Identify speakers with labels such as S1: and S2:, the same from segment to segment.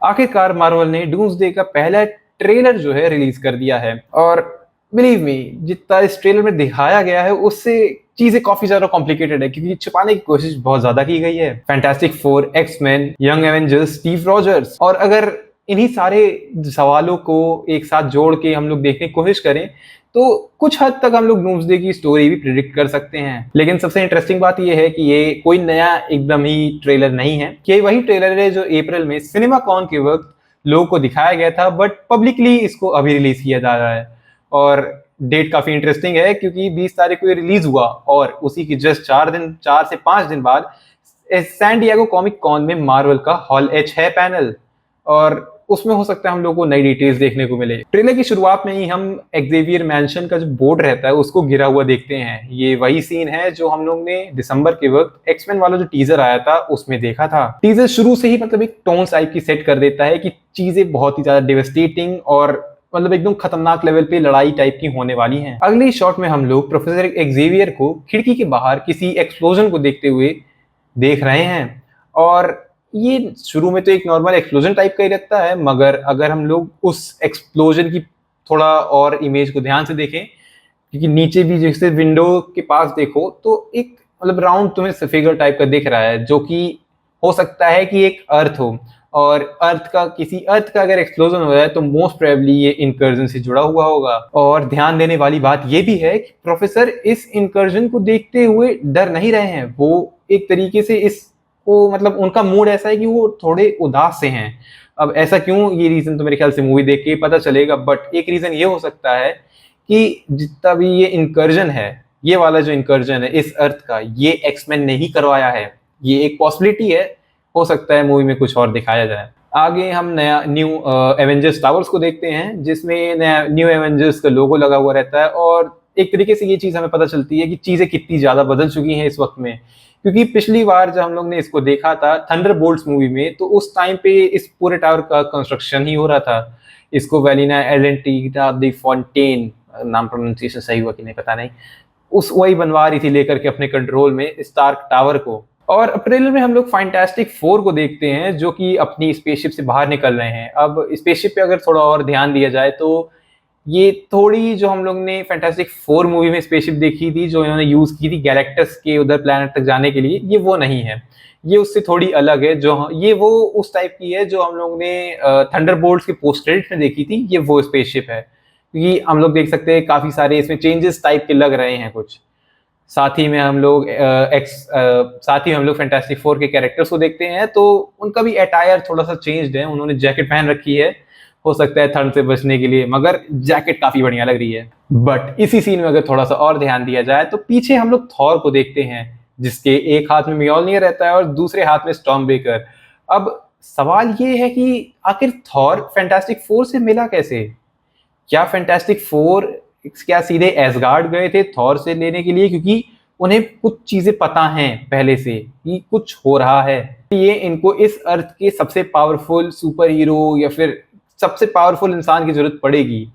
S1: आखिरकार मार्वल ने डूम्सडे का पहला ट्रेलर जो है रिलीज कर दिया है और बिलीव मी जितना इस ट्रेलर में दिखाया गया है उससे चीजें काफी ज्यादा कॉम्प्लिकेटेड है क्योंकि छुपाने की कोशिश बहुत ज्यादा की गई है। Fantastic Four, X-Men, Young Avengers, Steve Rogers, और अगर इन्हीं सारे सवालों को एक साथ जोड़ के हम लोग देखने की कोशिश करें तो कुछ हद तक हम लोग डूम्सडे की स्टोरी भी प्रिडिक्ट कर सकते हैं। लेकिन सबसे इंटरेस्टिंग बात यह है कि ये कोई नया एकदम ही ट्रेलर नहीं है, कि वही ट्रेलर है जो अप्रैल में सिनेमा कॉन के वक्त लोगों को दिखाया गया था, बट पब्लिकली इसको अभी रिलीज किया जा रहा है। और डेट काफी इंटरेस्टिंग है क्योंकि 20 तारीख को ये रिलीज हुआ और उसी की जस्ट 4 से 5 दिन बाद सैन डिएगो कॉमिक कॉन में मार्वल का हॉल एच है पैनल, और उसमें हो सकता है हम लोग को नई डिटेल्स देखने को मिले। ट्रेलर की शुरुआत में ही हम एक्जेवियर मैंशन का जो बोर्ड रहता है उसको गिरा हुआ देखते हैं। ये वही सीन है जो हम लोग ने दिसंबर के वक्त एक्समैन वाला जो टीजर आया था उसमें देखा था। टीजर शुरू से ही मतलब एक टोन टाइप की सेट कर देता है कि चीजें बहुत ही ज्यादा डिवेस्टेटिंग और मतलब एकदम खतरनाक लेवल पे लड़ाई टाइप की होने वाली हैं। अगले शॉट में हम लोग प्रोफेसर एक्जेवियर को खिड़की के बाहर किसी एक्सप्लोजन को देखते हुए देख रहे हैं, और ये शुरू में तो एक नॉर्मल एक्सप्लोजन टाइप का ही लगता है, मगर अगर हम लोग उस एक्सप्लोजन की थोड़ा और इमेज को ध्यान से देखें, क्योंकि नीचे भी जैसे विंडो के पास देखो तो एक मतलब राउंड तुम्हें फिगर टाइप का दिख रहा है जो कि हो सकता है कि एक अर्थ हो, और किसी अर्थ का अगर एक्सप्लोजन हो जाए तो मोस्ट प्रोबेबली ये इनकर्जन से जुड़ा हुआ होगा। और ध्यान देने वाली बात ये भी है कि प्रोफेसर इस इनकर्जन को देखते हुए डर नहीं रहे हैं, वो एक तरीके से इसको मतलब उनका मूड ऐसा है कि वो थोड़े उदास से हैं। अब ऐसा क्यों, ये रीजन तो मेरे ख्याल से मूवी देख के पता चलेगा, बट एक रीजन ये हो सकता है कि जितना भी ये इनकर्जन है, ये वाला जो इनकर्जन है इस अर्थ का, ये एक्समैन ने ही करवाया है। ये एक पॉसिबिलिटी है, हो सकता है मूवी में कुछ और दिखाया जाए। आगे हम नया न्यू एवेंजर्स टावर्स को देखते हैं जिसमें नया न्यू एवेंजर्स का लोगो लगा हुआ रहता है, और एक तरीके से ये चीज हमें पता चलती है कि चीजें कितनी ज्यादा बदल चुकी हैं इस वक्त में। क्योंकि पिछली बार जब हम लोग ने इसको देखा था थंडरबोल्ट्स मूवी में, तो उस टाइम पे इस पूरे टावर का कंस्ट्रक्शन ही हो रहा था। इसको वेलिना एलेंटीना दी फॉन्टेन, नाम प्रोनाउंसिएशन सही हुआ कि नहीं पता नहीं, उस वही बनवा रही थी लेकर के अपने कंट्रोल में स्टार्क टावर को। और अप्रैल में हम लोग फैंटास्टिक फोर को देखते हैं जो कि अपनी स्पेसशिप से बाहर निकल रहे हैं। अब स्पेसशिप पे अगर थोड़ा और ध्यान दिया जाए तो ये थोड़ी जो हम लोग ने फैंटास्टिक फोर मूवी में स्पेसशिप देखी थी जो इन्होंने यूज की थी गैलेक्टस के उधर प्लैनेट तक जाने के लिए, ये वो नहीं है। ये उससे थोड़ी अलग है, जो ये वो उस टाइप की है जो हम लोग ने थंडरबोल्ट्स के पोस्ट क्रेडिट में देखी थी, ये वो स्पेसशिप है। क्योंकि हम लोग देख सकते हैं काफी सारे इसमें चेंजेस टाइप के लग रहे हैं कुछ। साथ ही हम लोग फैंटास्टिक फोर के कैरेक्टर्स को देखते हैं तो उनका भी अटायर थोड़ा सा चेंज्ड है। उन्होंने जैकेट पहन रखी है, हो सकता है ठंड से बचने के लिए, मगर जैकेट काफी बढ़िया लग रही है। बट इसी सीन में अगर थोड़ा सा और ध्यान दिया जाए तो पीछे हम लोग थॉर को देखते हैं जिसके एक हाथ में म्योल्नियर रहता है और दूसरे हाथ में स्टॉर्मब्रेकर। अब सवाल ये है कि आखिर थॉर फैंटास्टिक फोर से मिला कैसे? क्या फैंटास्टिक फोर क्या सीधे एसगार्ड गए थे थॉर से लेने के लिए, क्योंकि उन्हें कुछ चीजें पता हैं पहले से कि कुछ हो रहा है, ये इनको इस अर्थ के सबसे पावरफुल सुपर हीरो या फिर सबसे पावरफुल इंसान की जरूरत पड़ेगी,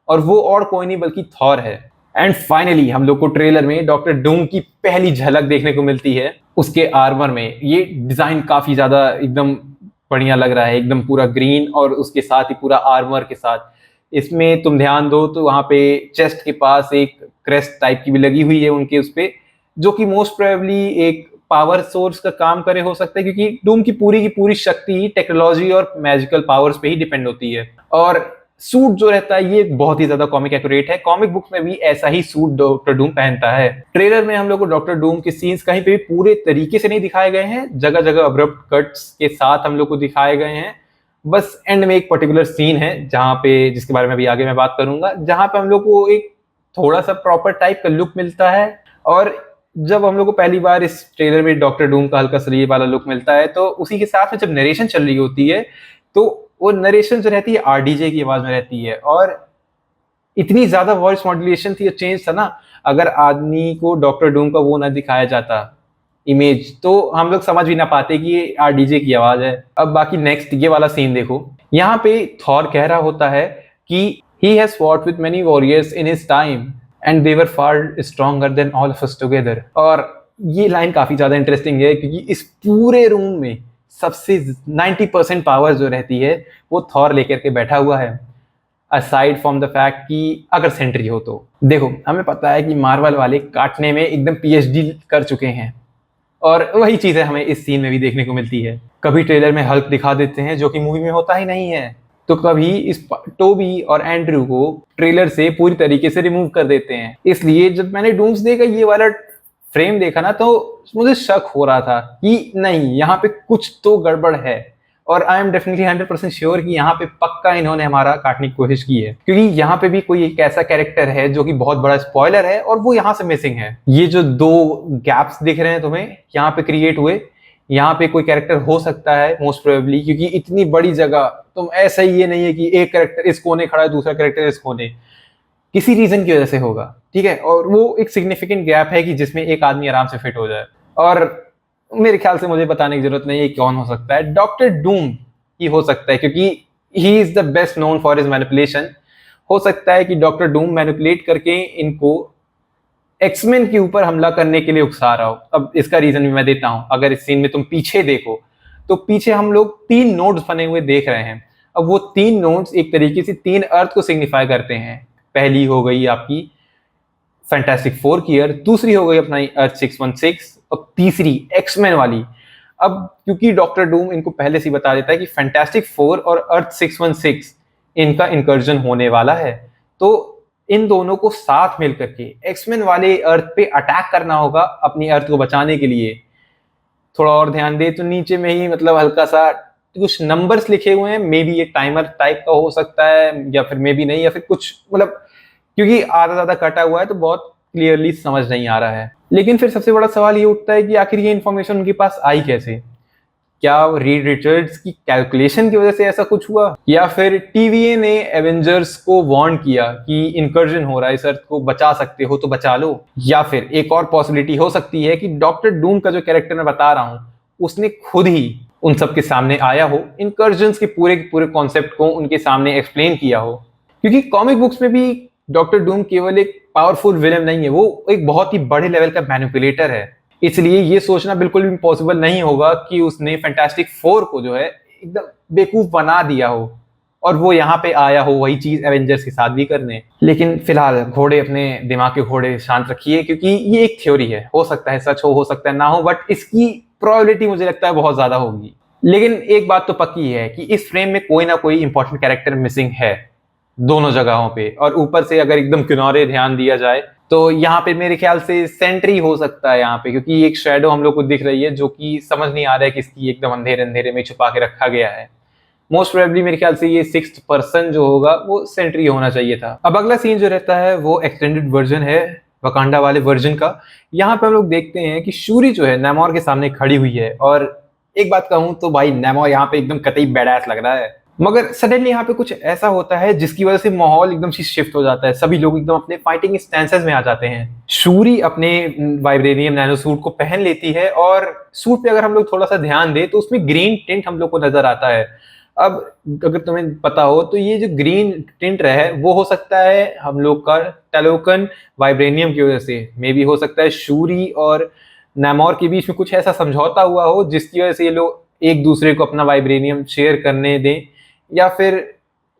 S1: और वो और कोई नहीं बल्कि थॉर है। एंड फाइनली हम लोग को ट्रेलर में डॉक्टर डूम की पहली झलक देखने को मिलती है उसके आर्मर में। ये डिजाइन काफी ज्यादा एकदम बढ़िया लग रहा है, एकदम पूरा ग्रीन और उसके साथ ही पूरा आर्मर के साथ। इसमें तुम ध्यान दो तो वहां पे चेस्ट के पास एक क्रेस्ट टाइप की भी लगी हुई है उनके उस पे, जो कि मोस्ट प्रोबेबली एक पावर सोर्स का काम करे हो सकता है, क्योंकि डूम की पूरी शक्ति टेक्नोलॉजी और मैजिकल पावर्स पे ही डिपेंड होती है। और सूट जो रहता है ये बहुत ही ज्यादा कॉमिक एक्यूरेट है, कॉमिक बुक्स में भी ऐसा ही सूट डॉक्टर डूम पहनता है। ट्रेलर में हम लोग को डॉक्टर डूम के सीन्स कहीं पे भी पूरे तरीके से नहीं दिखाए गए हैं, जगह जगह अब्रप्ट कट्स के साथ हम लोग को दिखाए गए हैं। बस एंड में एक पर्टिकुलर सीन है जहां पे, जिसके बारे में भी आगे मैं बात करूंगा, जहां पे हम लोग को एक थोड़ा सा प्रॉपर टाइप का लुक मिलता है। और जब हम लोग को पहली बार इस ट्रेलर में डॉक्टर डूम का हल्का सा ये वाला लुक मिलता है तो उसी के साथ में जब नरेशन चल रही होती है तो वो नरेशन जो रहती है आरडीजे की आवाज में रहती है, और इतनी ज्यादा वॉइस मॉड्यूलेशन थी, चेंज था ना। अगर आदमी को डॉक्टर डूम का वो ना दिखाया जाता इमेज तो हम लोग समझ भी ना पाते कि ये आरडीजे की आवाज है। अब बाकी नेक्स्ट ये वाला सीन देखो, यहाँ पे थॉर कह रहा होता है कि he has fought with many warriors in his time and they were far stronger than all of us together। और ये लाइन काफी ज्यादा इंटरेस्टिंग है क्योंकि इस पूरे रूम में सबसे 90% पावर जो रहती है वो थॉर लेकर के बैठा हुआ है, असाइड फ्रॉम द फैक्ट कि अगर सेंट्री हो तो। देखो, हमें पता है कि मार्वल वाले काटने में एकदम पीएचडी कर चुके हैं, और वही चीज़ें हमें इस सीन में भी देखने को मिलती है। कभी ट्रेलर में हल्क दिखा देते हैं जो कि मूवी में होता ही नहीं है, तो कभी इस टोबी और एंड्रू को ट्रेलर से पूरी तरीके से रिमूव कर देते हैं। इसलिए जब मैंने डूम्सडे का ये वाला फ्रेम देखा ना, तो मुझे शक हो रहा था कि नहीं, यहाँ पे कुछ तो गड़बड़ है, और आई एम डेफिनेटली 100% श्योर कि यहाँ पे पक्का इन्होंने हमारा काटने की कोशिश की है, क्योंकि यहाँ पे भी कोई एक ऐसा कैरेक्टर है जो कि बहुत बड़ा स्पॉइलर है और वो यहाँ से मिसिंग है। ये जो 2 गैप्स दिख रहे हैं तुम्हें यहाँ पे क्रिएट हुए, यहाँ पे कोई कैरेक्टर हो सकता है मोस्ट प्रोबेबली, क्योंकि इतनी बड़ी जगह तुम ऐसा ही ये नहीं है कि एक कैरेक्टर इस कोने खड़ा है, दूसरा कैरेक्टर इस कोने, किसी रीजन की वजह से होगा, ठीक है। और वो एक सिग्निफिकेंट गैप है कि जिसमें एक आदमी आराम से फिट हो जाए। और मेरे ख्याल से मुझे बताने की जरूरत नहीं है कौन हो सकता है। डॉक्टर डूम ही हो सकता है, क्योंकि he is the best known for his manipulation. हो सकता है कि डॉक्टर डूम मैनिपुलेट करके इनको एक्समेन के ऊपर हमला करने के लिए उकसा रहा हो। अब इसका रीजन भी मैं देता हूं। अगर इस सीन में तुम पीछे देखो तो पीछे हम लोग 3 नोड्स बने हुए देख रहे हैं। अब वो 3 नोड्स एक तरीके से 3 अर्थ को सिग्निफाई करते हैं। पहली हो गई आपकी फैंटास्टिक 4 की अर्थ, दूसरी हो गई अपना अर्थ 616, और तीसरी एक्समैन वाली। अब क्योंकि डॉक्टर डूम इनको पहले से बता देता है कि फैंटास्टिक 4 और अर्थ 616 इनका इंकर्जन होने वाला है, तो इन दोनों को साथ मिलकर के एक्समैन वाले अर्थ पे अटैक करना होगा अपनी अर्थ को बचाने के लिए। थोड़ा और ध्यान दे तो नीचे में ही मतलब हल्का सा कुछ नंबर्स लिखे हुए हैं, मे बी ये टाइमर टाइप का हो सकता है, या फिर मे बी नहीं, या फिर कुछ मतलब, क्योंकि आधा ज्यादा कटा हुआ है तो बहुत क्लियरली समझ नहीं आ रहा है। लेकिन फिर सबसे बड़ा सवाल ये उठता है कि आखिर ये इन्फॉर्मेशन उनके पास आई कैसे? क्या रीड रिचर्ड्स की कैलकुलेशन की वजह से ऐसा कुछ हुआ, या फिर टीवीए ने एवेंजर्स को वार्न किया कि इंकर्जन हो रहा है, इस अर्थ को बचा सकते हो तो बचा लो? या फिर एक और पॉसिबिलिटी हो सकती है कि डॉक्टर डूम का जो कैरेक्टर मैं बता रहा हूं उसने खुद ही उन सबके सामने आया हो, इंकर्जन्स के पूरे कॉन्सेप्ट को उनके सामने एक्सप्लेन किया हो। क्योंकि कॉमिक बुक्स में भी डॉक्टर डूम केवल एक पावरफुल विलेन नहीं है, वो एक बहुत ही बड़े लेवल का मैनिपुलेटर है। इसलिए ये सोचना बिल्कुल भी पॉसिबल नहीं होगा कि उसने फैंटास्टिक 4 को जो है एकदम बेवकूफ बना दिया हो और वो यहाँ पे आया हो वही चीज एवेंजर्स के साथ भी करने। लेकिन फिलहाल घोड़े, अपने दिमाग के घोड़े शांत रखिए, क्योंकि ये एक थ्योरी है, हो सकता है सच हो सकता है ना हो, बट इसकी प्रोबेबिलिटी मुझे लगता है बहुत ज्यादा होगी। लेकिन एक बात तो पक्की है कि इस फ्रेम में कोई ना कोई इंपॉर्टेंट कैरेक्टर मिसिंग है दोनों जगहों पे। और ऊपर से अगर एकदम किनारे ध्यान दिया जाए तो यहाँ पे मेरे ख्याल से सेंट्री हो सकता है यहाँ पे, क्योंकि एक शेडो हम लोग को दिख रही है जो कि समझ नहीं आ रहा है किसकी, एकदम अंधेरे अंधेरे में छुपा के रखा गया है। मोस्ट प्रोबेबली मेरे ख्याल से ये 6th पर्सन जो होगा वो सेंट्री होना चाहिए था। अब अगला सीन जो रहता है वो एक्सटेंडेड वर्जन है वकांडा वाले वर्जन का। यहाँ पे हम लोग देखते हैं कि शूरी जो है नेमोर के सामने खड़ी हुई है, और एक बात कहूं तो भाई नेमोर यहाँ पे एकदम कतई बैडएस लग रहा है। मगर सडनली यहाँ पे कुछ ऐसा होता है जिसकी वजह से माहौल एकदम से शिफ्ट हो जाता है, सभी लोग एकदम अपने फाइटिंग स्टैंसेस में आ जाते हैं। शूरी अपने वाइब्रेनियम नैनो सूट को पहन लेती है, और सूट पे अगर हम लोग थोड़ा सा ध्यान दें तो उसमें ग्रीन टिंट हम लोग को नजर आता है। अब अगर तुम्हें पता हो तो ये जो ग्रीन टिंट है वो हो सकता है हम लोग का टेलोकन वाइब्रेनियम की वजह से, मे बी हो सकता है शूरी और नेमोर के बीच में कुछ ऐसा समझौता हुआ हो जिसकी वजह से ये लोग एक दूसरे को अपना वाइब्रेनियम शेयर करने दें, या फिर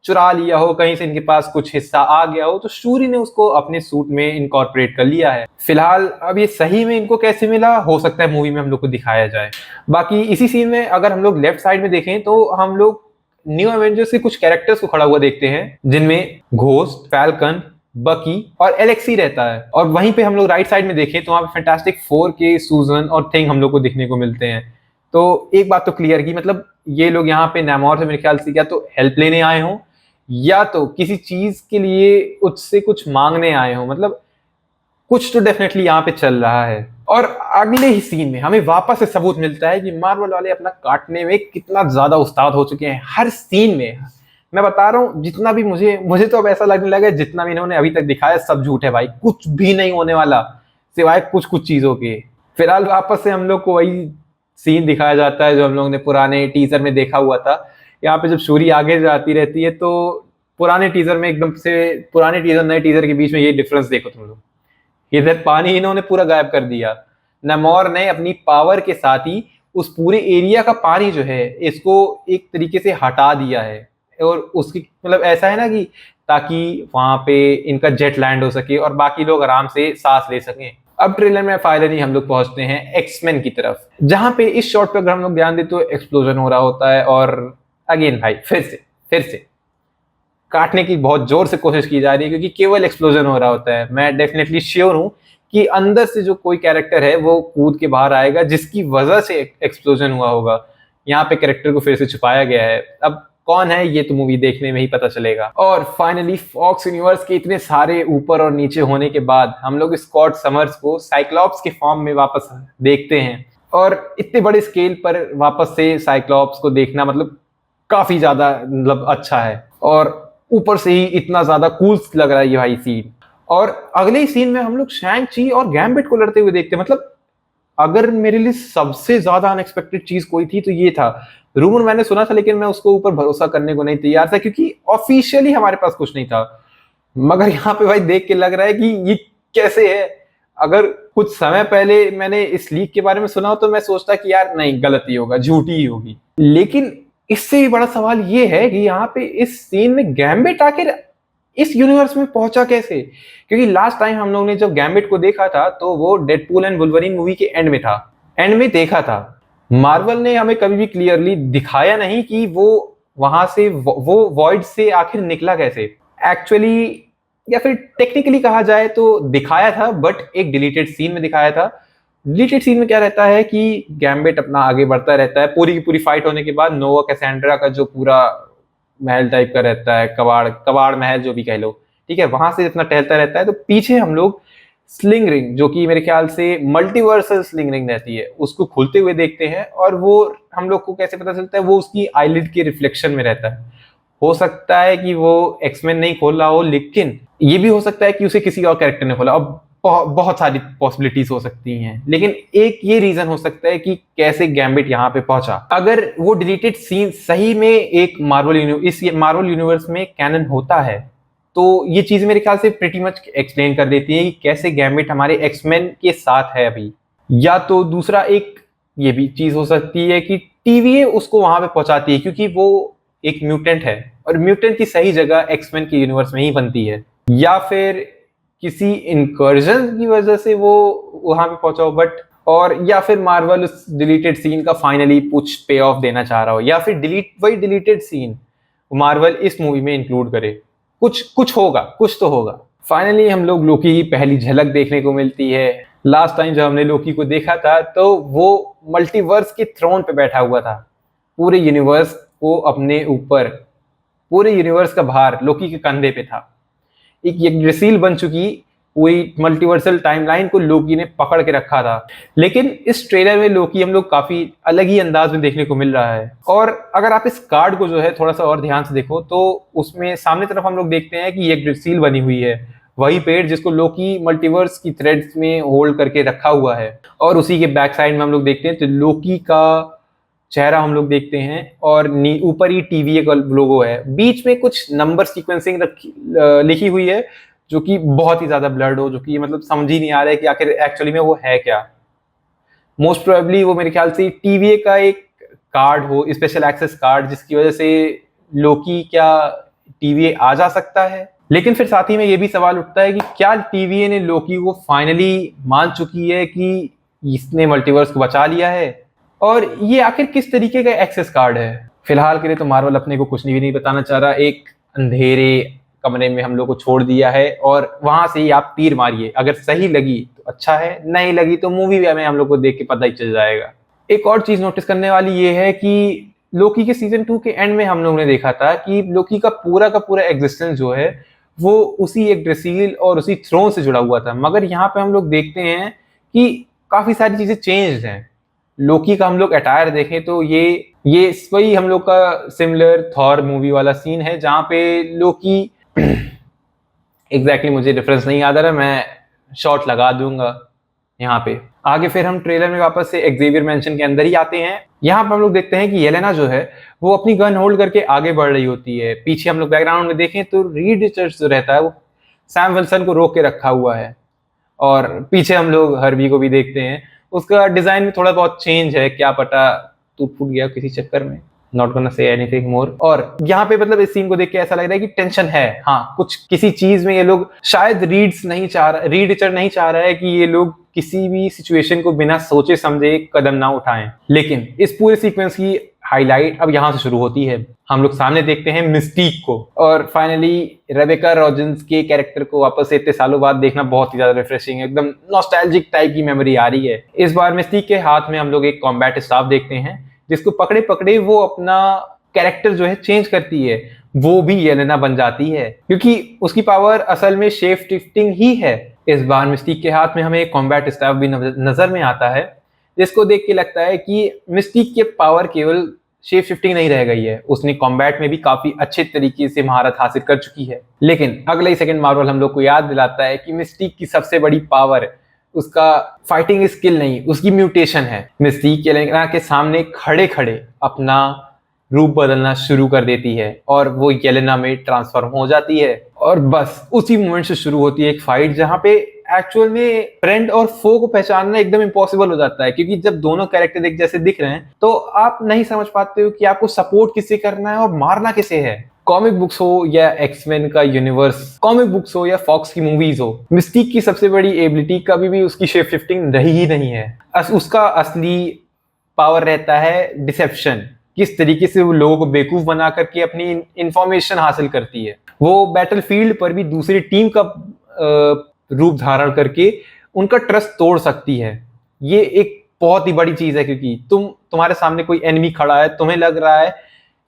S1: चुरा लिया हो कहीं से, इनके पास कुछ हिस्सा आ गया हो तो शूरी ने उसको अपने सूट में इनकॉर्पोरेट कर लिया है। फिलहाल अब ये सही में इनको कैसे मिला, हो सकता है मूवी में हम लोग को दिखाया जाए। बाकी इसी सीन में अगर हम लोग लेफ्ट साइड में देखें तो हम लोग न्यू एवेंजर्स के कुछ कैरेक्टर्स को खड़ा हुआ देखते हैं, जिनमें घोस्ट, फैल्कन, बकी और एलेक्सी रहता है। और वहीं पे हम लोग राइट साइड में देखें तो वहां पे फैंटास्टिक 4 के सूजन और थिंग हम लोग को दिखने को मिलते हैं। तो एक बात तो क्लियर की, मतलब ये लोग यहाँ पे नेमोर से मेरे ख्याल से क्या तो हेल्प लेने आए हों, या तो किसी चीज के लिए उससे कुछ मांगने आए हों, मतलब कुछ तो डेफिनेटली यहाँ पे चल रहा है। और अगले ही सीन में हमें वापस से सबूत मिलता है कि मार्वल वाले अपना काटने में कितना ज्यादा उस्ताद हो चुके हैं। हर सीन में मैं बता रहा हूँ, जितना भी मुझे तो अब ऐसा लगने लगा है जितना भी इन्होंने अभी तक दिखाया सब झूठ है भाई, कुछ भी नहीं होने वाला सिवाय कुछ कुछ चीजों के। फिलहाल वापस से हम लोग को वही सीन दिखाया जाता है जो हम लोग ने पुराने टीजर में देखा हुआ था। यहाँ पे जब शूरी आगे जाती रहती है तो पुराने टीजर में एकदम से, पुराने टीजर नए टीजर के बीच में ये डिफरेंस देखो तुम लोग, इधर पानी इन्होंने पूरा गायब कर दिया, नेमोर ने अपनी पावर के साथ ही उस पूरे एरिया का पानी जो है इसको एक तरीके से हटा दिया है। और उसकी मतलब ऐसा है ना कि ताकि वहां पे इनका जेट लैंड हो सके और बाकी लोग आराम से सांस ले सकें। अब ट्रेलर में फाइनली हम लोग पहुंचते हैं एक्समैन की तरफ, जहां पे इस शॉट पे अगर हम लोग ध्यान दें तो एक्सप्लोजन हो रहा होता है और अगेन भाई फिर से काटने की बहुत जोर से कोशिश की जा रही है क्योंकि केवल एक्सप्लोजन हो रहा होता है। मैं डेफिनेटली श्योर हूं कि अंदर से जो कोई कैरेक्टर है वो कूद के बाहर आएगा जिसकी वजह से एक्सप्लोजन हुआ होगा। यहाँ पे कैरेक्टर को फिर से छुपाया गया है। अब कौन है ये तो मूवी देखने में ही पता चलेगा। और फाइनली फॉक्स यूनिवर्स के इतने सारे ऊपर और नीचे होने के बाद हम लोग स्कॉट समर्स को साइक्लॉप्स के फॉर्म में वापस देखते हैं। और इतने बड़े स्केल पर वापस से साइक्लॉप्स को देखना मतलब काफी ज्यादा मतलब अच्छा है। और ऊपर से ही इतना ज्यादा कूल लग रहा है ये भाई सीन। और अगले ही सीन में हम लोग शैंग ची और गैम्बिट को लड़ते हुए देखते हैं। मतलब अगर मेरे लिए सबसे ज्यादा अनएक्सपेक्टेड चीज कोई थी तो ये था। रूमर मैंने सुना था लेकिन मैं उसको ऊपर भरोसा करने को नहीं तैयार था क्योंकि ऑफिशियली हमारे पास कुछ नहीं था। मगर यहाँ पे भाई देख के लग रहा है कि ये कैसे है। अगर कुछ समय पहले मैंने इस लीक के बारे में सुना हो तो मैं सोचता कि यार नहीं, गलती होगा, झूठी ही होगी। लेकिन इससे भी बड़ा सवाल ये है कि यहाँ पे इस सीन में गैम्बिट आखिर इस यूनिवर्स में पहुंचा कैसे। क्योंकि लास्ट टाइम हम लोग ने जब गैम्बिट को देखा था तो वो डेडपूल एंड वुल्वरीन मूवी के एंड में था, एंड में देखा था। मार्वल ने हमें कभी भी क्लियरली दिखाया नहीं कि वो वहां से वो वॉइड से आखिर निकला कैसे एक्चुअली, या फिर टेक्निकली कहा जाए तो दिखाया था बट एक डिलीटेड सीन में दिखाया था। डिलीटेड सीन में क्या रहता है कि गैम्बिट अपना आगे बढ़ता रहता है। पूरी की पूरी फाइट होने के बाद नोवा कैसेंड्रा का जो पूरा महल टाइप का रहता है, कबाड़ महल जो भी कह लो, ठीक है, वहां से इतना टहलता रहता है तो पीछे हम लोग स्लिंग रिंग, जो कि मेरे ख्याल से मल्टीवर्सल स्लिंग रिंग रहती है, उसको खुलते हुए देखते हैं। और वो हम लोग को कैसे पता चलता है, वो उसकी आईलिड के रिफ्लेक्शन में रहता है। हो सकता है कि वो एक्समैन नहीं खोल रहा हो, लेकिन ये भी हो सकता है कि उसे किसी और कैरेक्टर ने खोला। अब बहुत सारी पॉसिबिलिटीज हो सकती हैं, लेकिन एक ये रीजन हो सकता है कि कैसे गैम्बिट यहाँ पे पहुंचा। अगर वो डिलीटेड सीन सही में एक मार्वल यूनिवर्स में कैनन होता है तो ये चीज मेरे ख्याल से प्रीटी मच एक्सप्लेन कर देती है कि कैसे गैम्बिट हमारे एक्समैन के साथ है अभी। या तो दूसरा एक ये भी चीज हो सकती है कि टीवीए उसको वहां पे पहुंचाती है क्योंकि वो एक म्यूटेंट है और म्यूटेंट की सही जगह एक्समैन के यूनिवर्स में ही बनती है। या फिर किसी इनकर्जन की वजह से वो वहां पे पहुंचा हो, बट और या फिर मार्वल उस डिलीटेड सीन का फाइनली कुछ पे ऑफ देना चाह रहा हो, या फिर वही डिलीटेड सीन मार्वल इस मूवी में इंक्लूड करे। कुछ होगा, कुछ तो होगा। फाइनली हम लोग लोकी की पहली झलक देखने को मिलती है। लास्ट टाइम जब हमने लोकी को देखा था तो वो मल्टीवर्स के थ्रोन पे बैठा हुआ था, पूरे यूनिवर्स को अपने ऊपर, पूरे यूनिवर्स का भार लोकी के कंधे पे था। एक यग्द्रसील बन चुकी पूरी मल्टीवर्सल टाइमलाइन को लोकी ने पकड़ के रखा था। लेकिन इस ट्रेलर में लोकी हम लोग काफी अलग ही अंदाज में देखने को मिल रहा है। और अगर आप इस कार्ड को जो है थोड़ा सा और ध्यान से देखो तो उसमें सामने तरफ हम लोग देखते हैं कि यग्द्रसील बनी हुई है, वही पेड़ जिसको लोकी मल्टीवर्स की थ्रेड्स में होल्ड करके रखा हुआ है। और उसी के बैक साइड में हम लोग देखते हैं तो लोकी का चेहरा हम लोग देखते हैं और ऊपर ही टीवीए का लोगो है। बीच में कुछ नंबर सीक्वेंसिंग लिखी हुई है जो कि बहुत ही ज्यादा ब्लर्ड हो, जो कि मतलब समझ ही नहीं आ रहा है कि आखिर एक्चुअली में वो है क्या। मोस्ट प्रोबेबली वो मेरे ख्याल से टीवीए का एक कार्ड हो, स्पेशल एक्सेस कार्ड, जिसकी वजह से लोकी क्या टीवीए आ जा सकता है। लेकिन फिर साथ ही में ये भी सवाल उठता है कि क्या टीवीए ने लोकी को फाइनली मान चुकी है कि इसने मल्टीवर्स को बचा लिया है, और ये आखिर किस तरीके का एक्सेस कार्ड है। फिलहाल के लिए तो मार्वल अपने को कुछ भी नहीं बताना चाह रहा। एक अंधेरे कमरे में हम लोग को छोड़ दिया है और वहां से ही आप तीर मारिए, अगर सही लगी तो अच्छा है, नहीं लगी तो मूवी में हम लोग को देख के पता ही चल जाएगा। एक और चीज नोटिस करने वाली ये है कि लोकी के सीजन 2 के एंड में हम लोगों ने देखा था कि लोकी का पूरा एग्जिस्टेंस जो है वो उसी एक ड्रेसील और उसी थ्रोन से जुड़ा हुआ था। मगर यहाँ पे हम लोग देखते हैं कि काफी सारी चीजें चेंज हैं। लोकी का हम लोग अटायर देखें तो ये वही हम लोग का सिमिलर थॉर मूवी वाला सीन है जहां पे लोकी एग्जैक्टली मुझे रेफरेंस नहीं याद आ रहा, मैं शॉर्ट लगा दूंगा यहाँ पे आगे। फिर हम ट्रेलर में वापस से एक्जेवियर मेंशन के अंदर ही आते हैं। यहाँ पर हम लोग देखते हैं कि येलेना जो है वो अपनी गन होल्ड करके आगे बढ़ रही होती है। पीछे हम लोग बैकग्राउंड में देखें तो रीड रिचर्ड्स जो रहता है वो सैम विल्सन को रोक के रखा हुआ है। और पीछे हम लोग हर्बी को भी देखते हैं, उसका डिजाइन में थोड़ा बहुत चेंज है, क्या पता टूट फूट गया किसी चक्कर में, not gonna say anything more. और यहाँ पे मतलब इस सीन को देख के ऐसा लग रहा है कि टेंशन है, हाँ कुछ किसी चीज में ये लोग शायद रीड रिचर नहीं चाह रहा है कि ये लोग किसी भी सिचुएशन को बिना सोचे समझे कदम ना उठाएं। लेकिन इस पूरे सीक्वेंस की हाईलाइट अब यहाँ से शुरू होती है। हम लोग सामने देखते हैं मिस्टीक को, और फाइनली रेबेका रॉजन्स के कैरेक्टर को वापस से इतने सालों बाद देखना बहुत ही ज्यादा रिफ्रेशिंग है, एकदम नॉस्टैल्जिक टाइप की मेमोरी आ रही है। इस बार मिस्टीक के हाथ में हम लोग एक कॉम्बैट स्टाफ देखते हैं, जिसको पकड़े पकड़े वो अपना कैरेक्टर जो है चेंज करती है, वो भी येलेना बन जाती है, क्योंकि उसकी पावर असल में शेप शिफ्टिंग ही है। इस बार मिस्टीक के हाथ में हमें एक कॉम्बैट स्टाफ भी नजर में आता है, जिसको देख के लगता है कि मिस्टीक के पावर केवल शेप शिफ्टिंग नहीं रह गई है, उसने कॉम्बैट में भी काफी अच्छे तरीके से महारत हासिल कर चुकी है। लेकिन अगले ही सेकंड मार्वल हम लोग को याद दिलाता है कि मिस्टीक की सबसे बड़ी पावर उसका फाइटिंग स्किल नहीं, उसकी म्यूटेशन है। मिस्टीक येलेना के सामने खड़े खड़े अपना रूप बदलना शुरू कर देती है और वो येलेना में ट्रांसफॉर्म हो जाती है, और बस उसी मोमेंट से शुरू होती है एक फाइट जहां पे एक्चुअल में फ्रेंड और फो को पहचानना एकदम इम्पॉसिबल हो जाता है, क्योंकि जब दोनों कैरेक्टर एक जैसे दिख रहे हैं तो आप नहीं समझ पाते हो कि आपको सपोर्ट किसे करना है और मारना किसे है। कॉमिक बुक्स हो या एक्समैन का यूनिवर्स, कॉमिक बुक्स हो या फॉक्स की मूवीज हो, मिस्टीक की सबसे बड़ी एबिलिटी कभी भी उसकी शेप शिफ्टिंग रही ही नहीं है। उसका असली पावर रहता है डिसेप्शन, किस तरीके से वो लोगों को बेवकूफ बना करके अपनी इंफॉर्मेशन हासिल करती है। वो बैटलफील्ड पर भी दूसरी टीम का रूप धारण करके उनका ट्रस्ट तोड़ सकती है। ये एक बहुत ही बड़ी चीज है, क्योंकि तुम्हारे सामने कोई एनिमी खड़ा है, तुम्हें लग रहा है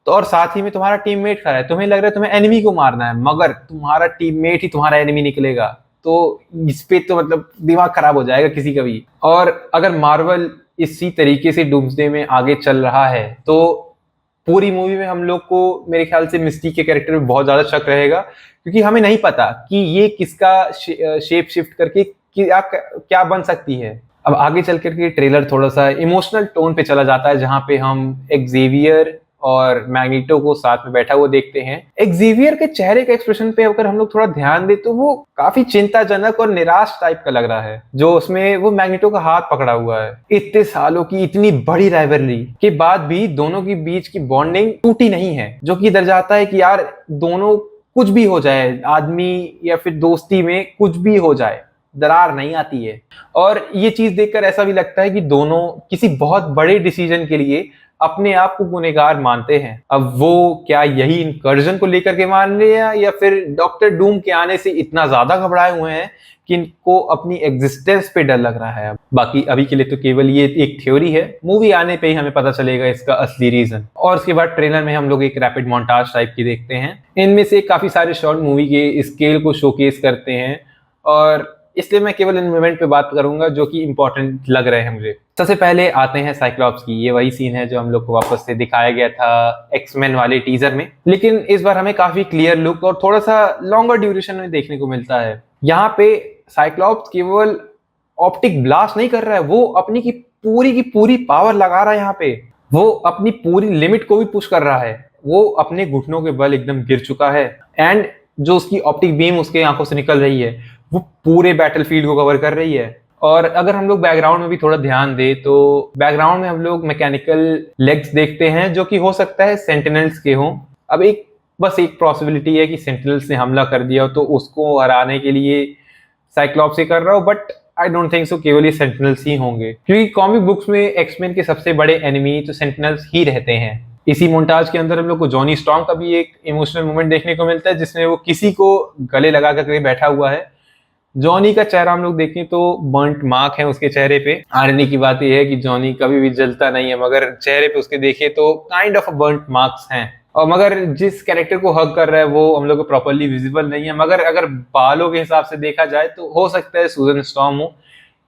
S1: तो, और साथ ही में तुम्हारा टीममेट खड़ा है, तुम्हें लग रहा है तुम्हें एनिमी को मारना है, मगर तुम्हारा टीममेट ही तुम्हारा एनिमी निकलेगा, तो इस पे तो मतलब दिमाग खराब हो जाएगा किसी का भी। और अगर मार्वल इसी तरीके से डूम्सडे में आगे चल रहा है तो पूरी मूवी में हम लोग को मेरे ख्याल से मिस्टीक के कैरेक्टर में बहुत ज्यादा शक रहेगा, क्योंकि हमें नहीं पता कि ये किसका शेप शिफ्ट करके क्या बन सकती है। अब आगे चल करके ट्रेलर थोड़ा सा इमोशनल टोन पे चला जाता है, जहां पे हम एक्जेवियर और मैग्नीटो को साथ में बैठा हुआ देखते हैं। एक्जेवियर के चेहरे के एक्सप्रेशन पे अगर हम लोग थोड़ा ध्यान दें तो वो काफी चिंताजनक और निराश टाइप का लग रहा है, जो उसमें वो मैग्नीटो का हाथ पकड़ा हुआ है। इतने सालों की इतनी बड़ी राइवलरी के बाद भी दोनों के बीच की बॉन्डिंग टूटी नहीं है, जो कि दर्शाता है कि यार दोनों कुछ भी हो जाए, आदमी या फिर दोस्ती में कुछ भी हो जाए, दरार नहीं आती है। और ये चीज देखकर ऐसा भी लगता है कि दोनों किसी बहुत बड़े डिसीजन के लिए अपने आप को गुनहगार मानते हैं। अब वो क्या यही इनकर्जन को लेकर के मान रहे हैं, या फिर डॉक्टर डूम के आने से इतना ज्यादा घबराए हुए हैं कि इनको अपनी एग्जिस्टेंस पे डर लग रहा है। बाकी अभी के लिए तो केवल ये एक थ्योरी है, मूवी आने पे ही हमें पता चलेगा इसका असली रीजन। और उसके बाद ट्रेलर में हम लोग एक रैपिड मोन्टाज टाइप की देखते हैं। इनमें से काफी सारे शॉर्ट मूवी के स्केल को शोकेस करते हैं, और इसलिए मैं केवल इन मोमेंट पे बात करूंगा जो कि इंपॉर्टेंट लग रहे हैं मुझे। सबसे पहले आते हैं साइक्लॉप्स की। ये वही सीन है जो हम लोग को वापस से दिखाया गया था एक्समैन वाले टीजर में, लेकिन इस बार हमें काफी क्लियर लुक और थोड़ा सा लॉन्गर ड्यूरेशन में देखने को मिलता है। यहाँ पे साइक्लॉप्स केवल ऑप्टिक ब्लास्ट नहीं कर रहा है, वो अपनी की पूरी पावर लगा रहा है। यहाँ पे वो अपनी पूरी लिमिट को भी पुश कर रहा है। वो अपने घुटनों के बल एकदम गिर चुका है, एंड जो उसकी ऑप्टिक बीम उसके आंखों से निकल रही है वो पूरे बैटलफील्ड को कवर कर रही है। और अगर हम लोग बैकग्राउंड में भी थोड़ा ध्यान दें तो बैकग्राउंड में हम लोग मैकेनिकल लेग्स देखते हैं, जो कि हो सकता है सेंटिनल्स के हों। अब बस एक पॉसिबिलिटी है कि सेंटिनल्स ने हमला कर दिया तो उसको हराने के लिए साइक्लॉप्स से कर रहा हो, but I don't think so केवल ये सेंटिनल्स ही होंगे, क्योंकि कॉमिक बुक्स में एक्समैन के सबसे बड़े एनिमी तो सेंटिनल्स ही रहते हैं। इसी मोन्टाज के अंदर हम लोग को जॉनी स्टॉर्म का भी एक इमोशनल मोमेंट देखने को मिलता है, जिसमें वो किसी को गले लगा करके बैठा हुआ है। जॉनी का चेहरा हम लोग देखें तो बर्न्ट मार्क है उसके चेहरे पे। आयरनी की बात यह है कि जॉनी कभी भी जलता नहीं है, मगर चेहरे पे उसके देखे तो काइंड ऑफ बर्न्ट मार्क्स हैं। और मगर जिस कैरेक्टर को हग कर रहा है वो हम लोग को प्रॉपर्ली विजिबल नहीं है, मगर अगर बालों के हिसाब से देखा जाए तो हो सकता है सूजन स्टॉर्म हो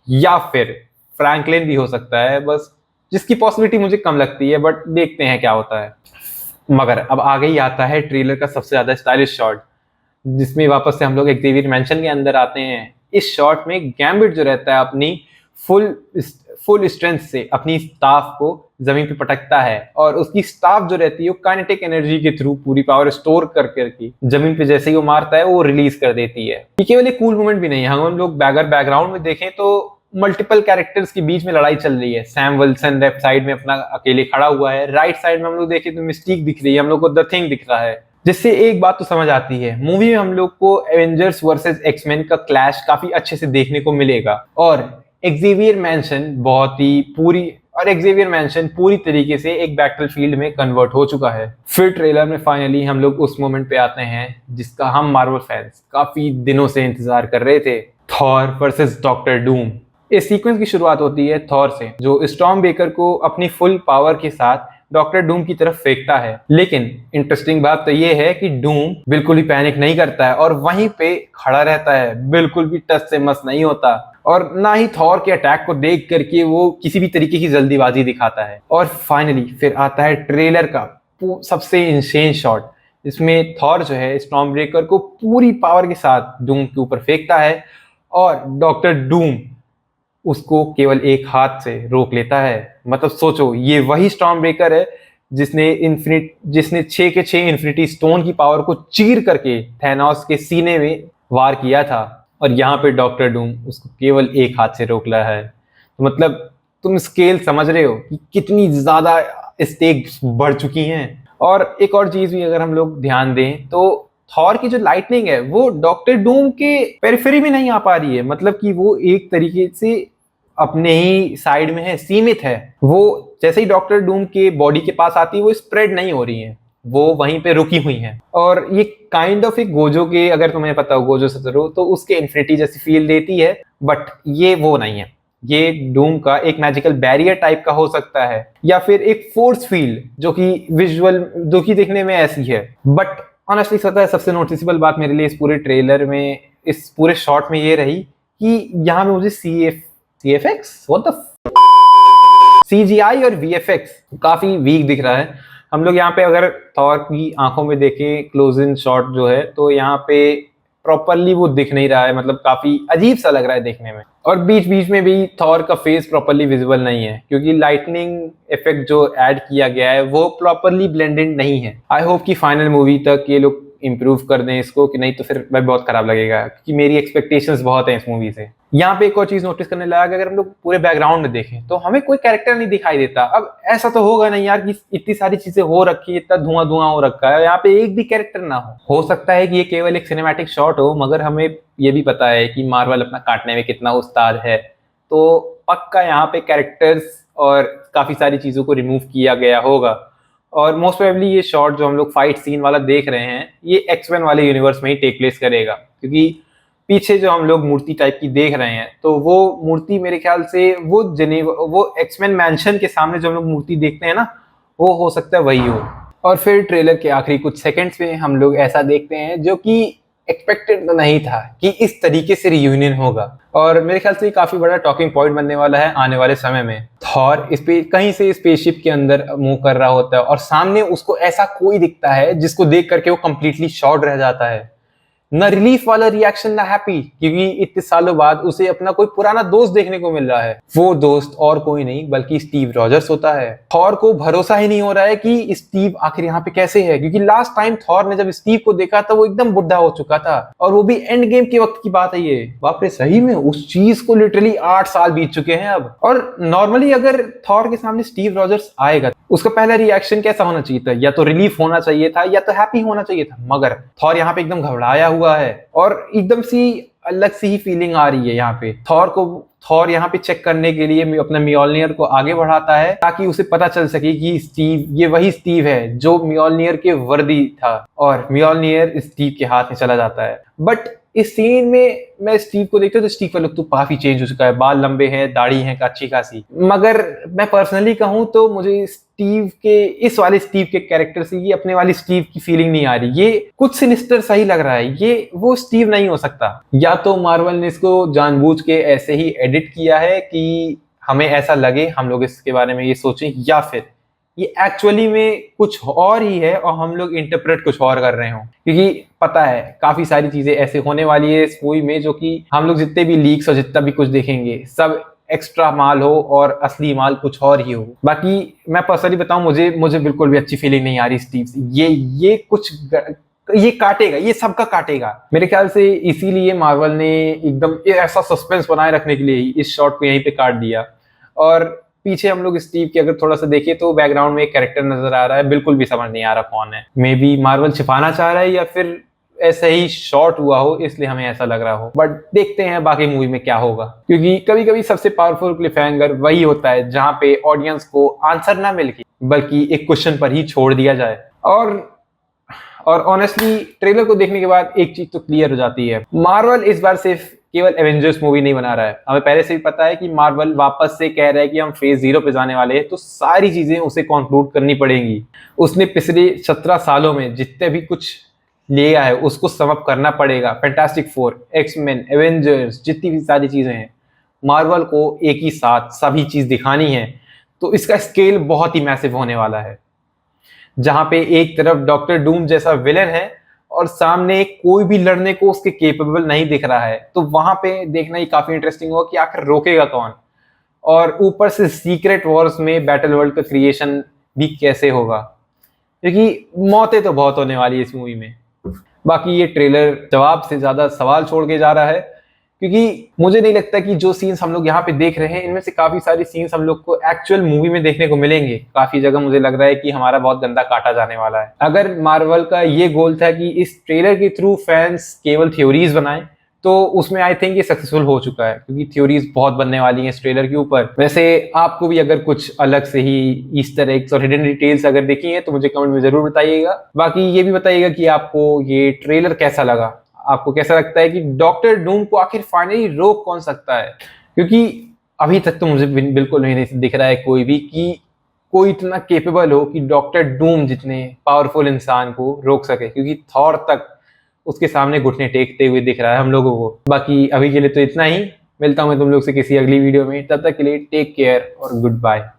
S1: या फिर फ्रैंकलिन भी हो सकता है, बस जिसकी पॉसिबिलिटी मुझे कम लगती है, बट देखते हैं क्या होता है। मगर अब आगे ही आता है ट्रेलर का सबसे ज्यादा स्टाइलिश शॉट, जिसमें वापस से हम लोग एक्जेवियर मैंशन के अंदर आते हैं। इस शॉट में गैम्बिट जो रहता है अपनी फुल स्ट्रेंथ से अपनी स्टाफ को जमीन पे पटकता है, और उसकी स्टाफ जो रहती है वो काइनेटिक एनर्जी के थ्रू पूरी पावर स्टोर करके जमीन पे जैसे ही वो मारता है वो रिलीज कर देती है। ये केवल एक कूल मोमेंट भी नहीं है, हम लोग अगर बैकग्राउंड में देखें तो मल्टीपल कैरेक्टर्स के बीच में लड़ाई चल रही है। सैम विल्सन लेफ्ट साइड में अपना अकेले खड़ा हुआ है, राइट साइड में हम लोग देखें तो मिस्टीक दिख रही है, हम लोग को द थिंग दिख रहा है। जिससे एक बात तो समझ आती है, मूवी में हम लोग को एवेंजर्स वर्सेस एक्समैन का क्लैश काफी अच्छे से देखने को मिलेगा। और एक्सेवियर मैंशन पूरी तरीके से एक बैटलफील्ड में कन्वर्ट हो चुका है। फिर ट्रेलर में फाइनली हम लोग उस मोमेंट पे आते हैं जिसका हम मार्वल फैंस काफी दिनों से इंतजार कर रहे थे, थॉर वर्सेस डॉक्टर डूम। इस सीक्वेंस की शुरुआत होती है थॉर से, जो स्टॉर्म बेकर को अपनी फुल पावर के साथ डॉक्टर डूम की तरफ फेंकता है। लेकिन इंटरेस्टिंग बात तो ये है कि डूम बिल्कुल भी पैनिक नहीं करता है और वहीं पे खड़ा रहता है, बिल्कुल भी टस से मस नहीं होता, और ना ही थॉर के अटैक को देख करके वो किसी भी तरीके की जल्दीबाजी दिखाता है। और फाइनली फिर आता है ट्रेलर का सबसे इंसेन शॉट, जिसमें थॉर जो है स्टॉर्म ब्रेकर को पूरी पावर के साथ डूम के ऊपर फेंकता है और डॉक्टर डूम उसको केवल एक हाथ से रोक लेता है। मतलब सोचो, ये वही स्टॉर्म ब्रेकर है जिसने 6 के 6 इन्फिनिटी स्टोन की पावर को चीर करके थैनोस के सीने में वार किया था, और यहाँ पे डॉक्टर डूम उसको केवल एक हाथ से रोक रहा है। तो मतलब तुम स्केल समझ रहे हो कि कितनी ज्यादा स्टेक्स बढ़ चुकी हैं। और एक और चीज भी अगर हम लोग ध्यान दें तो थॉर की जो लाइटनिंग है वो डॉक्टर डूम के पेरिफेरी में नहीं आ पा रही है, मतलब कि वो एक तरीके से अपने ही साइड में है, सीमित है। वो जैसे ही डॉक्टर डूम के बॉडी के पास आती है वो स्प्रेड नहीं हो रही है, वो वहीं पे रुकी हुई हैं। और ये काइंड ऑफ एक गोजो के, अगर तुम्हें पता हो गोजो सतरो, तो उसके इन्फिनिटी जैसी फील देती है, बट ये वो नहीं है। ये डूम का एक मैजिकल बैरियर टाइप का हो सकता है, या फिर एक फोर्स फील्ड जो कि दिखने में ऐसी है। बट ऑनेस्टली पता है, सबसे नोटिसेबल बात मेरे लिए इस पूरे ट्रेलर में, इस पूरे शॉट में ये रही कि यहाँ पे मुझे CGI और VFX काफी वीक दिख रहा है। हम लोग यहाँ पे अगर थॉर की आंखों में देखें क्लोज इन शॉट जो है, तो यहाँ पे प्रॉपरली वो दिख नहीं रहा है, मतलब काफी अजीब सा लग रहा है देखने में। और बीच बीच में भी थॉर का फेस प्रॉपरली विजिबल नहीं है, क्योंकि लाइटनिंग इफेक्ट जो ऐड किया गया है वो प्रॉपरली ब्लेंडेड नहीं है। आई होप कि फाइनल मूवी तक ये लोग इंप्रूव कर दें इसको, कि नहीं तो फिर बहुत खराब लगेगा, क्योंकि मेरी एक्सपेक्टेशंस बहुत हैं इस मूवी से। यहाँ पे एक और चीज नोटिस करने लगा कि अगर हम लोग पूरे बैकग्राउंड में देखें तो हमें कोई कैरेक्टर नहीं दिखाई देता। अब ऐसा तो होगा नहीं यार कि इतनी सारी चीजें हो रखी है, इतना धुआं धुआं हो रखा है, यहाँ पे एक भी कैरेक्टर ना हो सकता है कि ये केवल एक सिनेमैटिक शॉट हो, मगर हमें ये भी पता है कि मार्वल अपना काटने में कितना उस्ताद है, तो पक्का यहाँ पे कैरेक्टर्स और काफी सारी चीजों को रिमूव किया गया होगा। और मोस्ट प्रोबेबली ये शॉट जो हम लोग फाइट सीन वाला देख रहे हैं, ये एक्समैन वाले यूनिवर्स में ही टेक प्लेस करेगा, क्योंकि पीछे जो हम लोग मूर्ति टाइप की देख रहे हैं, तो वो मूर्ति मेरे ख्याल से वो एक्समैन मैंशन के सामने जो हम लोग मूर्ति देखते हैं ना, वो हो सकता है वही हो। और फिर ट्रेलर के आखिरी कुछ सेकंड्स में हम लोग ऐसा देखते हैं जो कि एक्सपेक्टेड तो नहीं था कि इस तरीके से रियूनियन होगा, और मेरे ख्याल से काफी बड़ा टॉकिंग पॉइंट बनने वाला है आने वाले समय में। थॉर कहीं से स्पेसशिप के अंदर मूव कर रहा होता है और सामने उसको ऐसा कोई दिखता है जिसको देख करके वो कंप्लीटली शॉक्ड रह जाता है। ना रिलीफ वाला रिएक्शन, ना हैप्पी, क्योंकि इतने सालों बाद उसे अपना कोई पुराना दोस्त देखने को मिल रहा है। वो दोस्त और कोई नहीं बल्कि स्टीव रॉजर्स होता है। थॉर को भरोसा ही नहीं हो रहा है कि स्टीव आखिर यहाँ पे कैसे है, क्योंकि लास्ट टाइम थॉर ने जब स्टीव को देखा था वो एकदम बुढ़ा हो चुका था, और वो भी एंड गेम के वक्त की बात है ये। बाप रे, सही में उस चीज को लिटरली 8 साल बीत चुके हैं अब। और नॉर्मली अगर थॉर के सामने स्टीव रॉजर्स आएगा, उसका पहला रिएक्शन कैसा होना चाहिए था? या तो रिलीफ होना चाहिए था या तो हैप्पी होना चाहिए था, मगर थॉर यहाँ पे एकदम घबराया हुआ है और एकदम सी अलग सी ही फीलिंग आ रही है यहाँ पे। थॉर यहाँ पे चेक करने के लिए अपना मियोलनियर को आगे बढ़ाता है, ताकि उसे पता चल सके कि स्टीव, ये वही स्टीव है जो मियोलनियर के वर्दी था, और मियोलनियर स्टीव के हाथ में चला जाता है। बट इस सीन में मैं स्टीव को देखता हूँ तो स्टीव का लुक तो काफी चेंज हो चुका है, बाल लंबे हैं, दाढ़ी है अच्छी खासी। मगर मैं पर्सनली कहूँ तो मुझे इस वाले स्टीव के कैरेक्टर से ये अपने वाली स्टीव की फीलिंग नहीं आ रही। ये कुछ सिनिस्टर सही लग रहा है, ये वो स्टीव नहीं हो सकता। या तो मार्वल ने इसको जानबूझ के ऐसे ही एडिट किया है कि हमें ऐसा लगे, हम लोग इसके बारे में ये सोचें, या फिर ये एक्चुअली में कुछ और ही है और हम लोग इंटरप्रेट कुछ और कर रहे हो। क्योंकि पता है काफी सारी चीजें ऐसे होने वाली है इस मूवी में, जो कि हम लोग जितने भी लीक्स और जितना भी कुछ देखेंगे सब एक्स्ट्रा माल हो और असली माल कुछ और ही हो। बाकी मैं पर्सनली बताऊं, मुझे बिल्कुल भी अच्छी फीलिंग नहीं आ रही स्टीव से। ये कुछ ये काटेगा, ये सबका काटेगा। मेरे ख्याल से इसीलिए मार्वल ने एकदम ऐसा सस्पेंस बनाए रखने के लिए ही इस शॉट को यहीं पे काट दिया। और पीछे हम लोग स्टीव की अगर थोड़ा सा देखें तो बैकग्राउंड में एक कैरेक्टर नजर आ रहा है, बिल्कुल भी समझ नहीं आ रहा कौन है। मे बी मार्वल छिपाना चाह रहा है या फिर ऐसा ही शॉर्ट हुआ हो इसलिए हमें ऐसा लग रहा हो, बट देखते हैं बाकी मूवी में क्या होगा। क्योंकि कभी कभी सबसे पावरफुल क्लिफहैंगर वही होता है जहां पे ऑडियंस को आंसर ना मिल के बल्कि एक क्वेश्चन पर ही छोड़ दिया जाए। और ऑनेस्टली ट्रेलर को देखने के बाद एक चीज तो क्लियर हो जाती है, मार्वल इस बार सिर्फ केवल एवेंजर्स मूवी नहीं बना रहा है। हमें पहले से भी पता है कि मार्वल वापस से कह रहा है कि हम फेज 0 पे जाने वाले हैं, तो सारी चीजें उसे कंक्लूड करनी पड़ेंगी। उसने पिछले 17 सालों में जितने भी कुछ लिया है उसको समअप करना पड़ेगा। फैंटास्टिक फोर, एक्समैन, एवेंजर्स, जितनी भी सारी चीजें हैं, मार्वल को एक ही साथ सभी चीज दिखानी है। तो इसका स्केल बहुत ही मैसिव होने वाला है, जहां पे एक तरफ डॉक्टर डूम जैसा विलेन है और सामने कोई भी लड़ने को उसके केपेबल नहीं दिख रहा है। तो वहां पे देखना ही काफी इंटरेस्टिंग होगा कि आखिर रोकेगा कौन। और ऊपर से सीक्रेट वॉर्स में बैटल वर्ल्ड का क्रिएशन भी कैसे होगा, क्योंकि मौतें तो बहुत होने वाली है इस मूवी में। बाकी ये ट्रेलर जवाब से ज्यादा सवाल छोड़ के जा रहा है, क्योंकि मुझे नहीं लगता कि जो सीन्स हम लोग यहाँ पे देख रहे हैं इनमें से काफी सारी सीन्स हम लोग को एक्चुअल मूवी में देखने को मिलेंगे। काफी जगह मुझे लग रहा है कि हमारा बहुत गंदा काटा जाने वाला है। अगर मार्वल का ये गोल था कि इस ट्रेलर के थ्रू फैंस केवल थ्योरीज बनाएं, तो उसमें आई थिंक ये सक्सेसफुल हो चुका है, क्योंकि थ्योरीज बहुत बनने वाली हैं इस ट्रेलर के ऊपर। वैसे आपको भी अगर कुछ अलग से ही ईस्टर एग्स और हिडन डिटेल्स अगर देखी है तो मुझे कमेंट में जरूर बताइएगा। बाकी ये भी बताइएगा कि आपको ये ट्रेलर कैसा लगा, आपको कैसा लगता है कि डॉक्टर डूम को आखिर फाइनली रोक कौन सकता है। क्योंकि अभी तक तो मुझे बिल्कुल नहीं दिख रहा है कोई भी कि कोई इतना केपेबल हो कि डॉक्टर डूम जितने पावरफुल इंसान को रोक सके, क्योंकि थॉर तक उसके सामने घुटने टेकते हुए दिख रहा है हम लोगों को। बाकी अभी के लिए तो इतना ही, मिलता हूं मैं तुम लोग से किसी अगली वीडियो में, तब तक के लिए टेक केयर और गुड बाय।